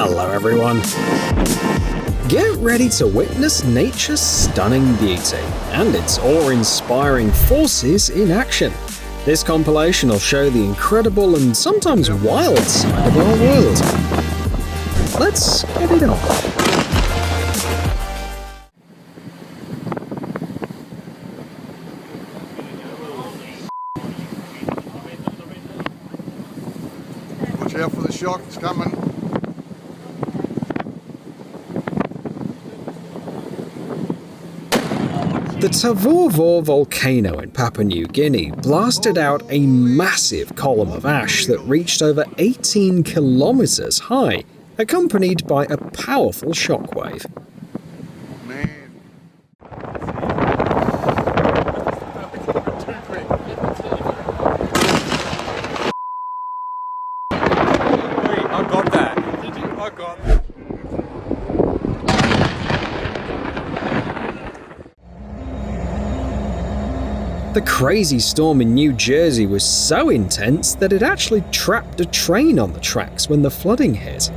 Hello everyone! Get ready to witness nature's stunning beauty and its awe-inspiring forces in action. This compilation will show the incredible and sometimes wild side of our world. Let's get it on. Watch out for the shock, it's coming. The Tavor volcano in Papua New Guinea blasted out a massive column of ash that reached over 18 kilometers high, accompanied by a powerful shockwave. The crazy storm in New Jersey was so intense that it actually trapped a train on the tracks when the flooding hit.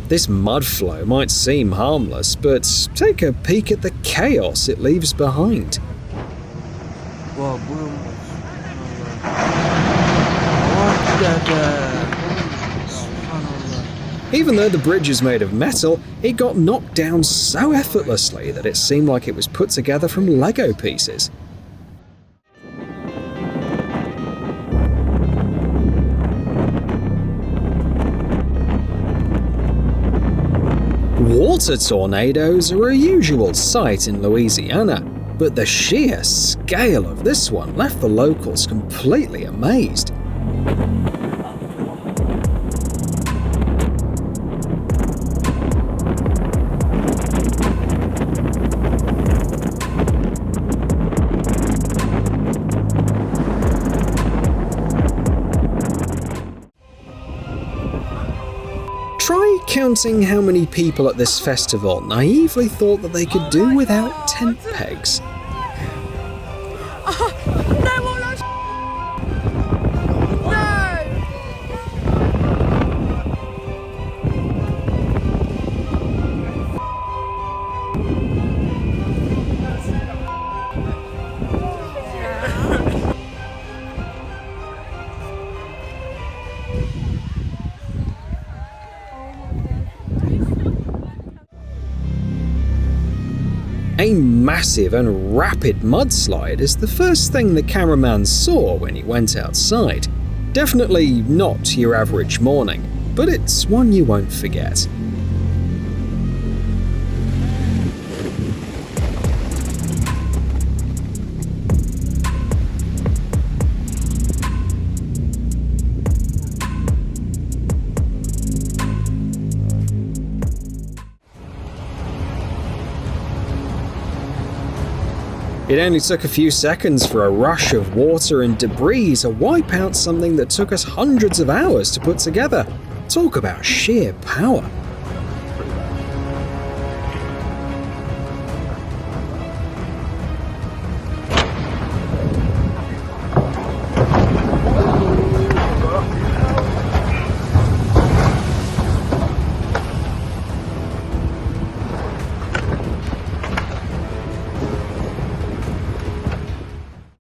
This mud flow might seem harmless, but take a peek at the chaos it leaves behind. Even though the bridge is made of metal, it got knocked down so effortlessly that it seemed like it was put together from Lego pieces. Water tornadoes are a usual sight in Louisiana, but the sheer scale of this one left the locals completely amazed. Try counting how many people at this festival naively thought that they could do without tent pegs. A massive and rapid mudslide is the first thing the cameraman saw when he went outside. Definitely not your average morning, but it's one you won't forget. It only took a few seconds for a rush of water and debris to wipe out something that took us hundreds of hours to put together. Talk about sheer power.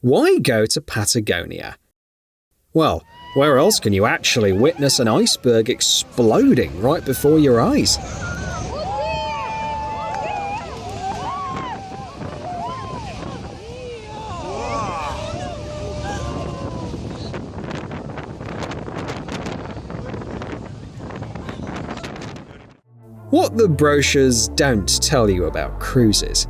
Why go to Patagonia? Well, where else can you actually witness an iceberg exploding right before your eyes? What the brochures don't tell you about cruises.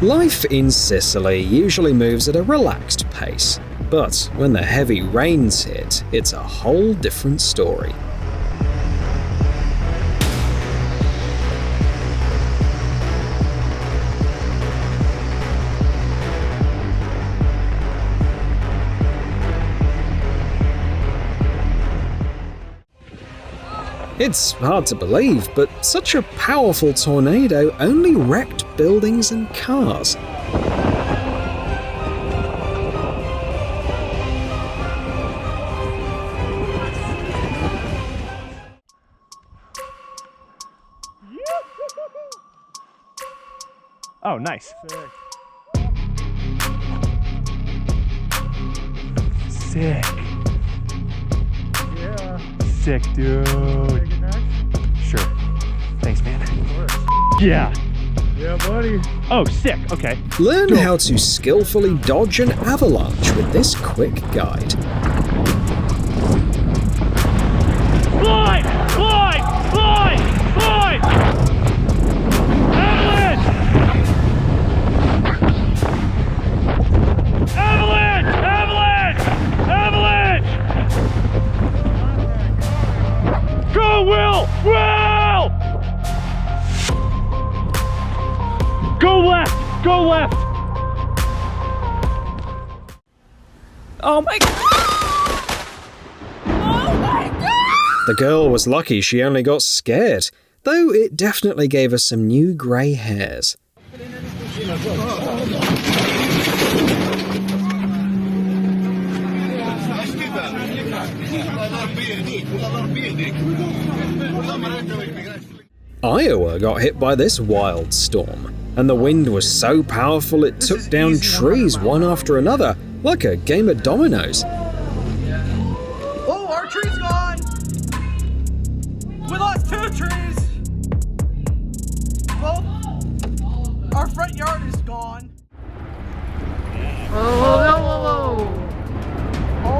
Life in Sicily usually moves at a relaxed pace, but when the heavy rains hit, it's a whole different story. It's hard to believe, but such a powerful tornado only wrecked buildings and cars. Oh, nice. Sick. Yeah. Sick, dude. Sure. Thanks, man. Yeah. Yeah, buddy. Oh, sick. Okay. Learn how to skillfully dodge an avalanche with this quick guide. Slide! Slide! Slide! Slide! Avalanche! Avalanche! Avalanche! Avalanche! Go, Will! Will! Go left! Go left! Oh my god! Oh my god! The girl was lucky she only got scared, though it definitely gave her some new grey hairs. Iowa got hit by this wild storm, and the wind was so powerful it took down trees one after another, like a game of dominoes. Oh, our tree's gone! We lost 2 trees! Well, our front yard is gone. Whoa.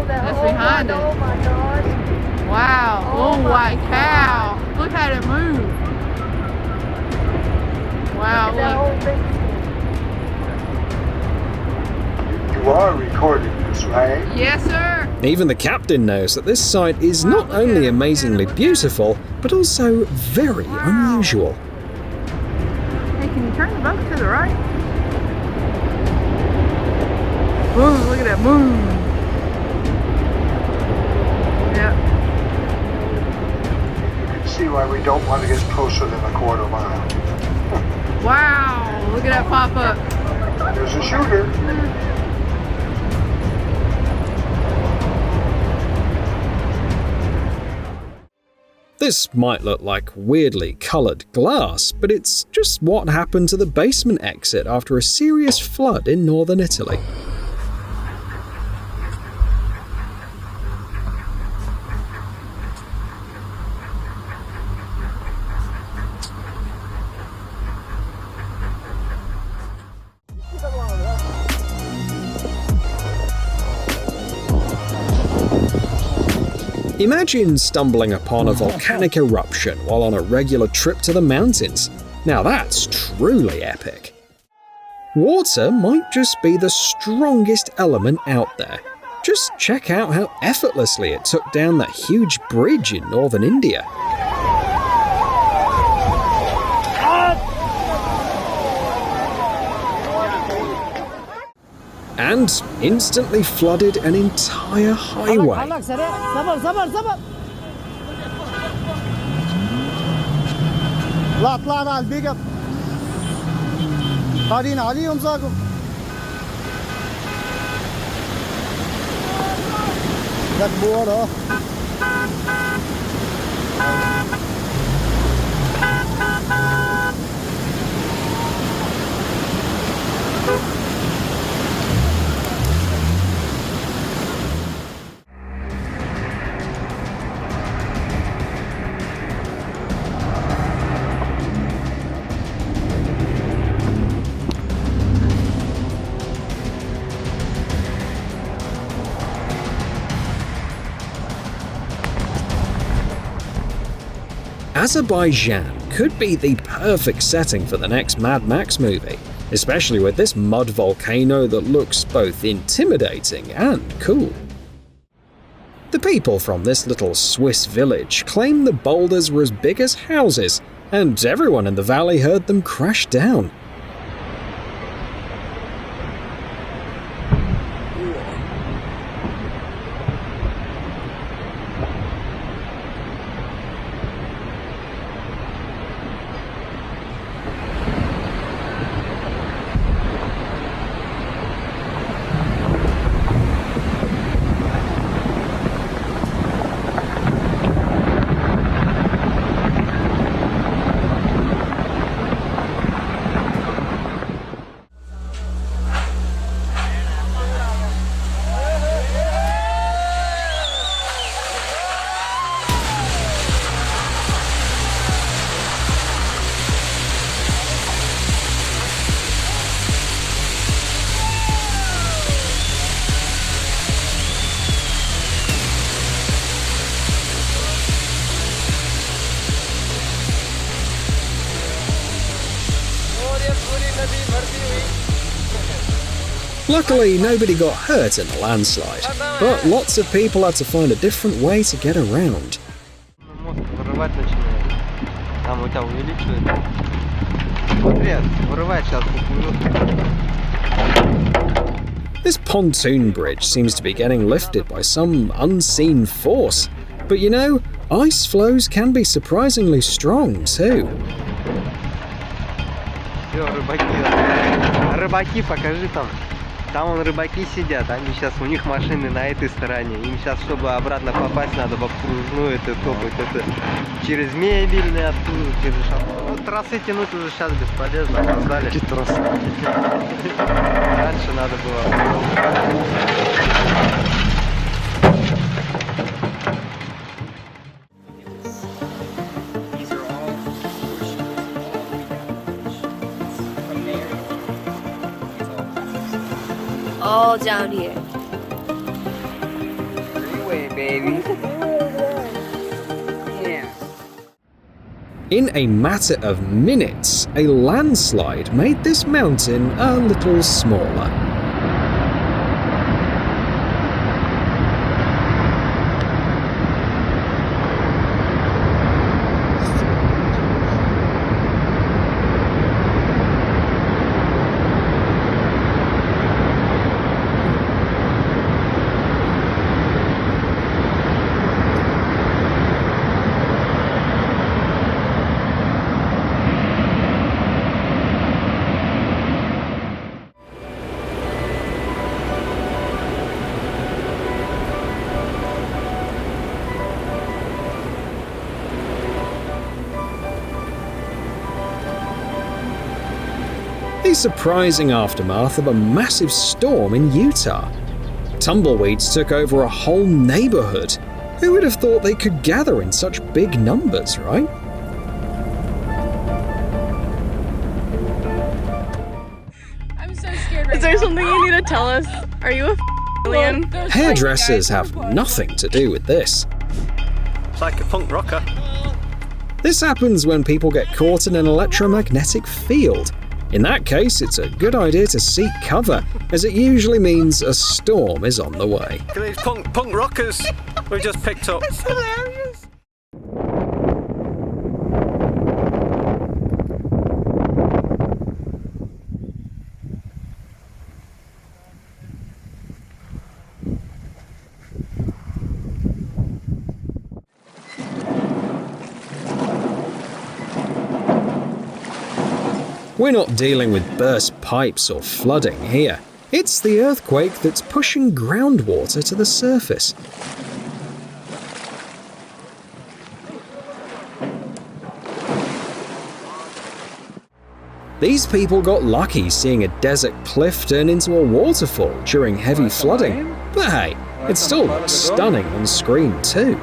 That's behind us. Oh my gosh. Wow. Oh my cow. Look how it moved. Wow, That look. whole thing. You are recording this, right? Yes, sir. Even the captain knows that this site is not only amazingly beautiful, but also very unusual. Hey, can you turn the boat to the right? Ooh, look at that moon. Yep. You can see why we don't want to get closer than a quarter mile. Wow, look at that pop up. There's a shooter. This might look like weirdly coloured glass, but it's just what happened to the basement exit after a serious flood in northern Italy. Imagine stumbling upon a volcanic eruption while on a regular trip to the mountains. Now that's truly epic. Water might just be the strongest element out there. Just check out how effortlessly it took down that huge bridge in northern India. And instantly flooded an entire highway. اطلع على البيك اب قاعدين علي ومزاقهم لك بورا Azerbaijan could be the perfect setting for the next Mad Max movie. especially with this mud volcano that looks both intimidating and cool. The people from this little Swiss village claim the boulders were as big as houses, and everyone in the valley heard them crash down. Luckily, nobody got hurt in the landslide, but lots of people had to find a different way to get around. This pontoon bridge seems to be getting lifted by some unseen force, but you know, ice flows can be surprisingly strong too. Рыбаки, покажи там. Там вон рыбаки сидят, они сейчас, у них машины на этой стороне. Им сейчас, чтобы обратно попасть, надо в окружную это топать. Это через мебельный, оттуда, через шапку. Ну, трассы тянуть уже сейчас бесполезно, опоздали. Какие трассы? Раньше надо было. All down here. Freeway, baby. Yeah. In a matter of minutes, a landslide made this mountain a little smaller. The surprising aftermath of a massive storm in Utah. Tumbleweeds took over a whole neighborhood. Who would have thought they could gather in such big numbers, right? I'm so scared right Is there now. Something you need to tell us? Are you a alien? Hairdressers have nothing to do with this. It's like a punk rocker. This happens when people get caught in an electromagnetic field. In that case, it's a good idea to seek cover, as it usually means a storm is on the way. Look at these punk rockers we just picked up. It's hilarious. We're not dealing with burst pipes or flooding here. It's the earthquake that's pushing groundwater to the surface. These people got lucky seeing a desert cliff turn into a waterfall during heavy flooding. But hey, it still looks stunning on screen too.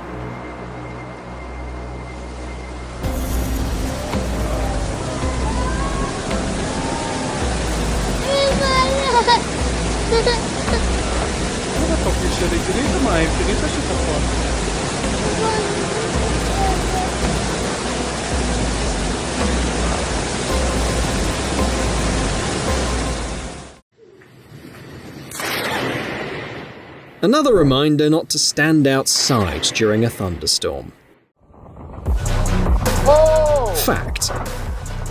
Another reminder not to stand outside during a thunderstorm. Fact: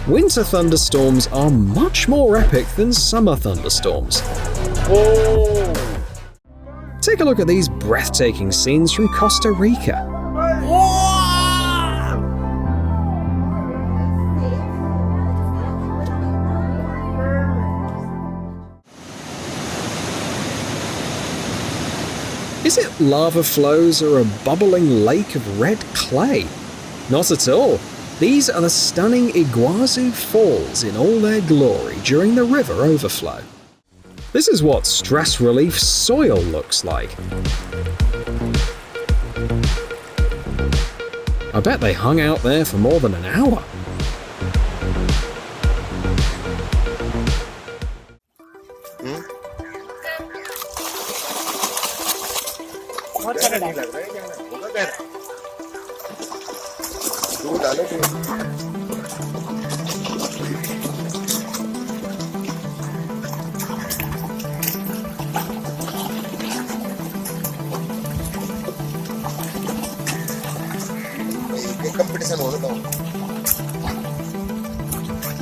winter thunderstorms are much more epic than summer thunderstorms. Take a look at these breathtaking scenes from Costa Rica. Is it lava flows or a bubbling lake of red clay? Not at all. These are the stunning Iguazu Falls in all their glory during the river overflow. This is what stress relief soil looks like. I bet they hung out there for more than an hour. Competition हो रहा है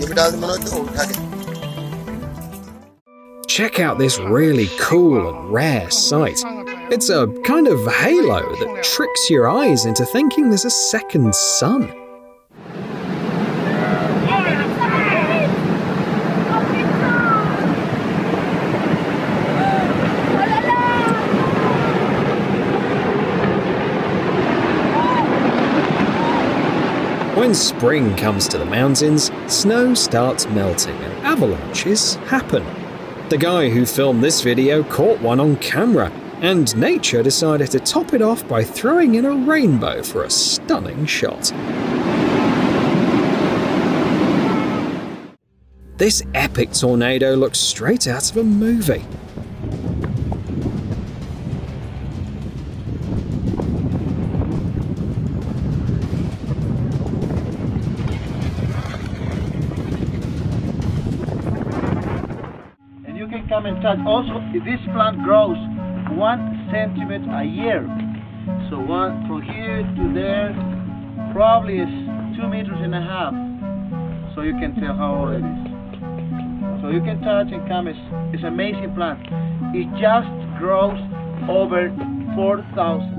ये भी डाल दो तो उठा के Check out this really cool and rare sight. It's a kind of halo that tricks your eyes into thinking there's a second sun. When spring comes to the mountains, snow starts melting and avalanches happen. The guy who filmed this video caught one on camera, and nature decided to top it off by throwing in a rainbow for a stunning shot. This epic tornado looks straight out of a movie. Come and touch. Also, this plant grows 1 centimeter a year. So one from here to there probably is 2.5 meters. So you can tell how old it is. So you can touch and come. It's an amazing plant. It just grows over 4,000.